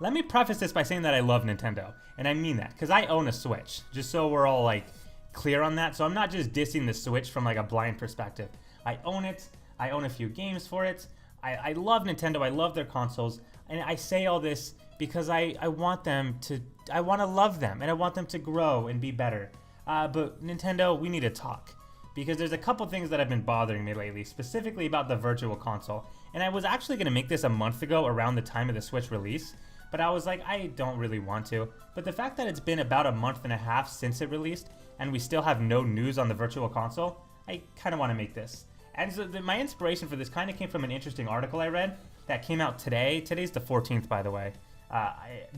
let me preface this by saying that I love Nintendo, and I mean that, because I own a Switch, just so we're all like clear on that. So I'm not just dissing the Switch from like a blind perspective. I own it, I own a few games for it, I love Nintendo, I love their consoles, and I say all this because I want them to, I want to love them, and I want them to grow and be better. But Nintendo, we need to talk, because there's a couple things that have been bothering me lately, specifically about the Virtual Console. And I was actually going to make this a month ago around the time of the Switch release, but I was like, I don't really want to. But the fact that it's been about a month and a half since it released, and we still have no news on the Virtual Console, I kind of want to make this. And so my inspiration for this kind of came from an interesting article I read that came out today. Today's the 14th, by the way.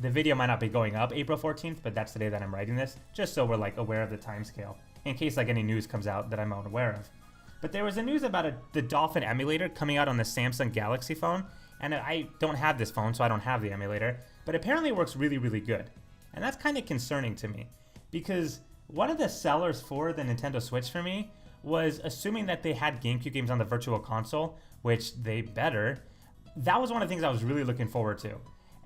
The video might not be going up April 14th, but that's the day that I'm writing this, just so we're like aware of the timescale, in case like any news comes out that I'm unaware of. But there was a news about the Dolphin Emulator coming out on the Samsung Galaxy phone, and I don't have this phone, so I don't have the emulator, but apparently it works really, really good. And that's kind of concerning to me, because one of the sellers for the Nintendo Switch for me was assuming that they had GameCube games on the Virtual Console, which they better. That was one of the things I was really looking forward to.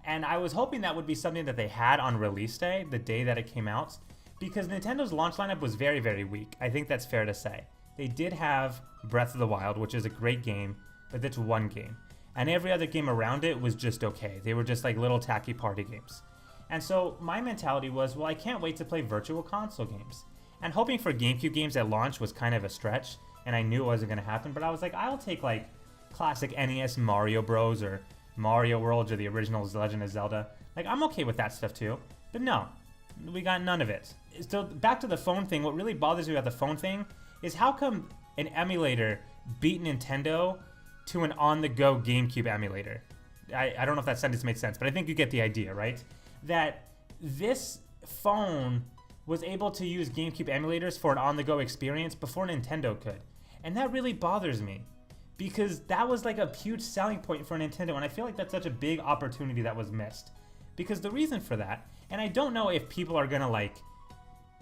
And I was hoping that would be something that they had on release day, the day that it came out, because Nintendo's launch lineup was very, very weak. I think that's fair to say. They did have Breath of the Wild, which is a great game, but it's one game. And every other game around it was just okay. They were just like little tacky party games. And so my mentality was, well, I can't wait to play Virtual Console games. And hoping for GameCube games at launch was kind of a stretch, and I knew it wasn't going to happen, but I was like, I'll take like classic NES Mario Bros. Or Mario World or the original Legend of Zelda. Like, I'm okay with that stuff too. But no, we got none of it. So back to the phone thing, what really bothers me about the phone thing is how come an emulator beat Nintendo to an on-the-go GameCube emulator? I don't know if that sentence made sense, but I think you get the idea, right? That this phone was able to use GameCube emulators for an on-the-go experience before Nintendo could. And that really bothers me, because that was like a huge selling point for Nintendo, and I feel like that's such a big opportunity that was missed. Because the reason for that, and I don't know if people are gonna like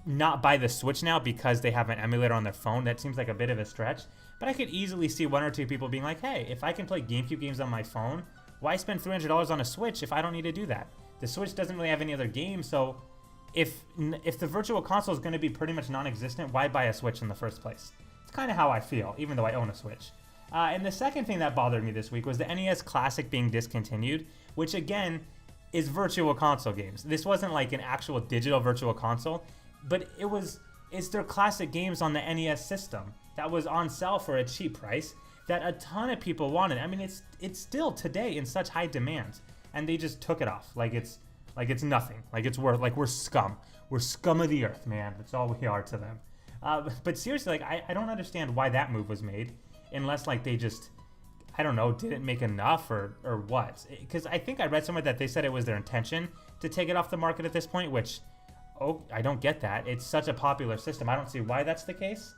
not buy the Switch now because they have an emulator on their phone. That seems like a bit of a stretch, but I could easily see one or two people being like, hey, if I can play GameCube games on my phone, why spend $300 on a Switch if I don't need to do that? The Switch doesn't really have any other games, so if the Virtual Console is going to be pretty much non-existent, why buy a Switch in the first place? It's kind of how I feel, even though I own a Switch. And the second thing that bothered me this week was the NES Classic being discontinued, which again is Virtual Console games. This wasn't like an actual digital Virtual Console, but it's their classic games on the NES system that was on sale for a cheap price that a ton of people wanted. I mean, it's still today in such high demand, and they just took it off like it's nothing, like we're scum. We're scum of the earth, man. That's all we are to them. But seriously, like I don't understand why that move was made, unless like they just, I don't know, didn't make enough or what. Because I think I read somewhere that they said it was their intention to take it off the market at this point, which, oh, I don't get that. It's such a popular system. I don't see why that's the case.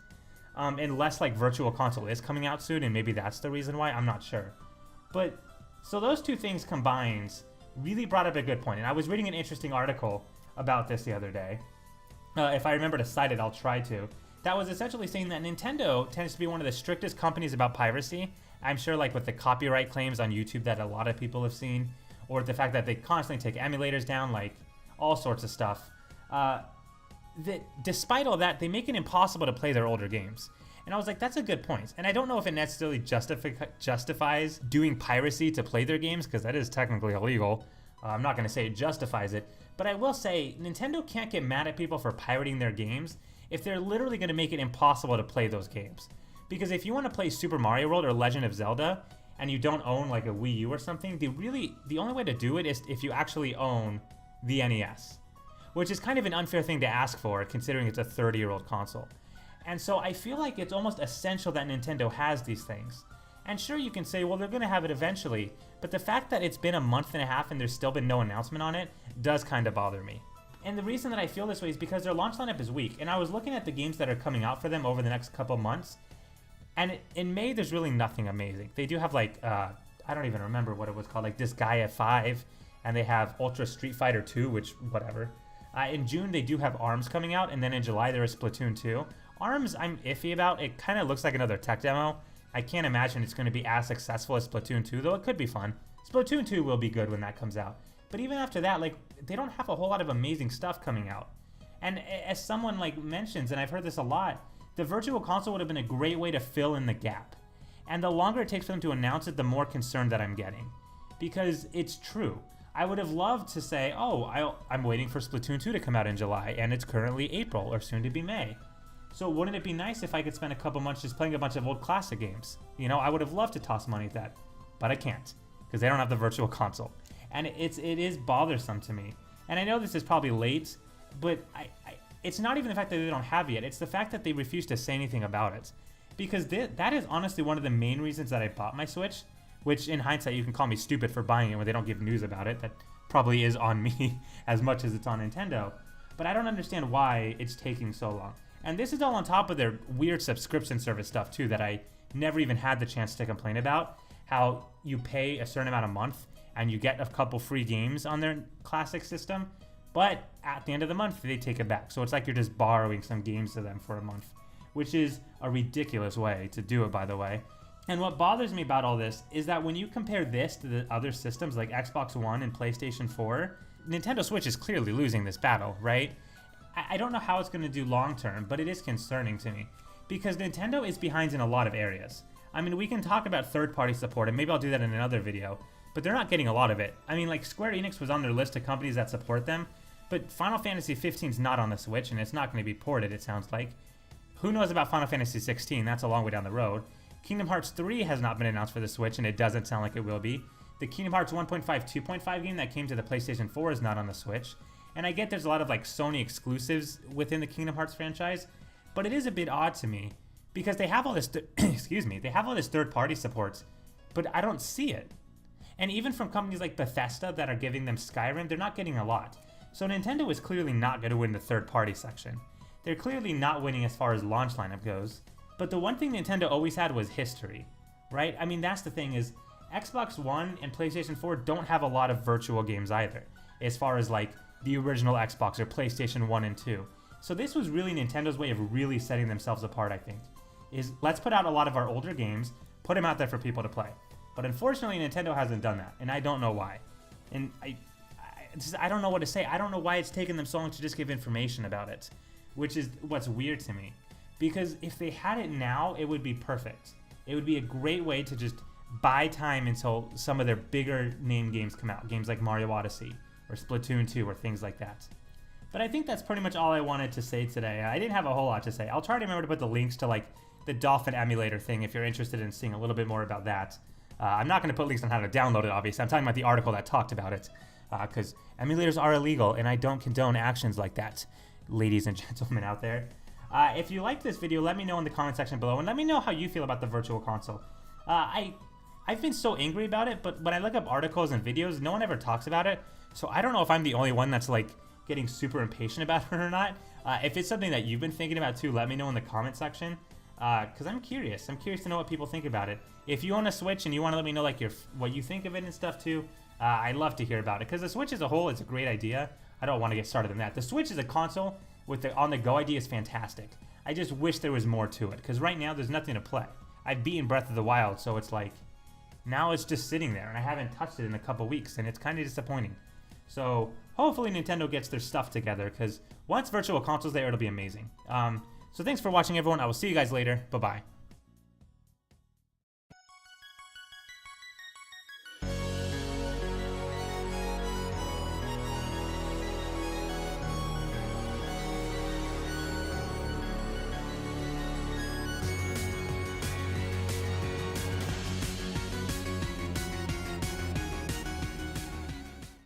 Unless like Virtual Console is coming out soon, and maybe that's the reason why. I'm not sure. But so those two things combined really brought up a good point. And I was reading an interesting article about this the other day. If I remember to cite it, I'll try to. That was essentially saying that Nintendo tends to be one of the strictest companies about piracy. I'm sure like with the copyright claims on YouTube that a lot of people have seen, or the fact that they constantly take emulators down, like all sorts of stuff. That despite all that, they make it impossible to play their older games. And I was like, that's a good point. And I don't know if it necessarily justifies doing piracy to play their games, because that is technically illegal. I'm not going to say it justifies it, but I will say Nintendo can't get mad at people for pirating their games if they're literally going to make it impossible to play those games. Because if you want to play Super Mario World or Legend of Zelda, and you don't own like a Wii U or something, the only way to do it is if you actually own the NES. Which is kind of an unfair thing to ask for, considering it's a 30-year-old console. And so I feel like it's almost essential that Nintendo has these things. And sure, you can say, well, they're going to have it eventually, but the fact that it's been a month and a half and there's still been no announcement on it does kind of bother me. And the reason that I feel this way is because their launch lineup is weak, and I was looking at the games that are coming out for them over the next couple months, and in May, there's really nothing amazing. They do have like, I don't even remember what it was called, like Disgaea 5, and they have Ultra Street Fighter 2, which, whatever. In June, they do have ARMS coming out, and then in July, there is Splatoon 2. ARMS, I'm iffy about. It kind of looks like another tech demo. I can't imagine it's going to be as successful as Splatoon 2, though it could be fun. Splatoon 2 will be good when that comes out. But even after that, like, they don't have a whole lot of amazing stuff coming out. And as someone like mentions, and I've heard this a lot, the Virtual Console would have been a great way to fill in the gap. And the longer it takes for them to announce it, the more concerned that I'm getting. Because it's true. I would have loved to say, oh, I'm waiting for Splatoon 2 to come out in July, and it's currently April, or soon to be May. So wouldn't it be nice if I could spend a couple months just playing a bunch of old classic games? You know, I would have loved to toss money at that, but I can't, because they don't have the Virtual Console. And it is bothersome to me. And I know this is probably late, but it's not even the fact that they don't have it yet. It's the fact that they refuse to say anything about it. Because that is honestly one of the main reasons that I bought my Switch, which in hindsight you can call me stupid for buying it when they don't give news about it. That probably is on me as much as it's on Nintendo. But I don't understand why it's taking so long. And this is all on top of their weird subscription service stuff too that I never even had the chance to complain about. How you pay a certain amount a month and you get a couple free games on their classic system, but at the end of the month they take it back. So it's like you're just borrowing some games to them for a month, which is a ridiculous way to do it, by the way. And what bothers me about all this is that when you compare this to the other systems like Xbox One and PlayStation 4, Nintendo Switch is clearly losing this battle, right? I don't know how it's going to do long term, but it is concerning to me because Nintendo is behind in a lot of areas. I mean, we can talk about third-party support, and maybe I'll do that in another video, but they're not getting a lot of it. I mean, like, Square Enix was on their list of companies that support them, but Final Fantasy 15 is not on the Switch, and it's not going to be ported, it sounds like. Who knows about Final Fantasy 16? That's a long way down the road. Kingdom Hearts 3 has not been announced for the Switch, and it doesn't sound like it will be. The Kingdom Hearts 1.5, 2.5 game that came to the PlayStation 4 is not on the Switch. And I get there's a lot of like Sony exclusives within the Kingdom Hearts franchise, but it is a bit odd to me because they have all this, they have all this third-party supports, but I don't see it. And even from companies like Bethesda that are giving them Skyrim, they're not getting a lot. So Nintendo is clearly not going to win the third-party section. They're clearly not winning as far as launch lineup goes. But the one thing Nintendo always had was history, right? I mean, that's the thing is Xbox One and PlayStation 4 don't have a lot of virtual games either, as far as like the original Xbox or PlayStation 1 and 2. So this was really Nintendo's way of really setting themselves apart, I think. Is let's put out a lot of our older games, put them out there for people to play. But unfortunately, Nintendo hasn't done that, and I don't know why. And I don't know what to say. I don't know why it's taken them so long to just give information about it, which is what's weird to me. Because if they had it now, it would be perfect. It would be a great way to just buy time until some of their bigger name games come out. Games like Mario Odyssey or Splatoon 2 or things like that. But I think that's pretty much all I wanted to say today. I didn't have a whole lot to say. I'll try to remember to put the links to like the Dolphin Emulator thing if you're interested in seeing a little bit more about that. I'm not going to put links on how to download it, obviously. I'm talking about the article that talked about it. Because emulators are illegal, and I don't condone actions like that, ladies and gentlemen out there. If you like this video, let me know in the comment section below, and let me know how you feel about the Virtual Console. I've been so angry about it, but when I look up articles and videos, no one ever talks about it. So I don't know if I'm the only one that's like getting super impatient about it or not. If it's something that you've been thinking about too, let me know in the comment section. Because I'm curious. I'm curious to know what people think about it. If you own a Switch and you want to let me know like what you think of it and stuff too, I'd love to hear about it. Because the Switch as a whole is a great idea. I don't want to get started on that. The Switch as a console with the on-the-go idea is fantastic. I just wish there was more to it. Because right now there's nothing to play. I've beaten Breath of the Wild, so it's like now it's just sitting there, and I haven't touched it in a couple weeks, and it's kind of disappointing. So hopefully Nintendo gets their stuff together, because once Virtual Console's there, it'll be amazing. So thanks for watching, everyone. I will see you guys later. Bye-bye.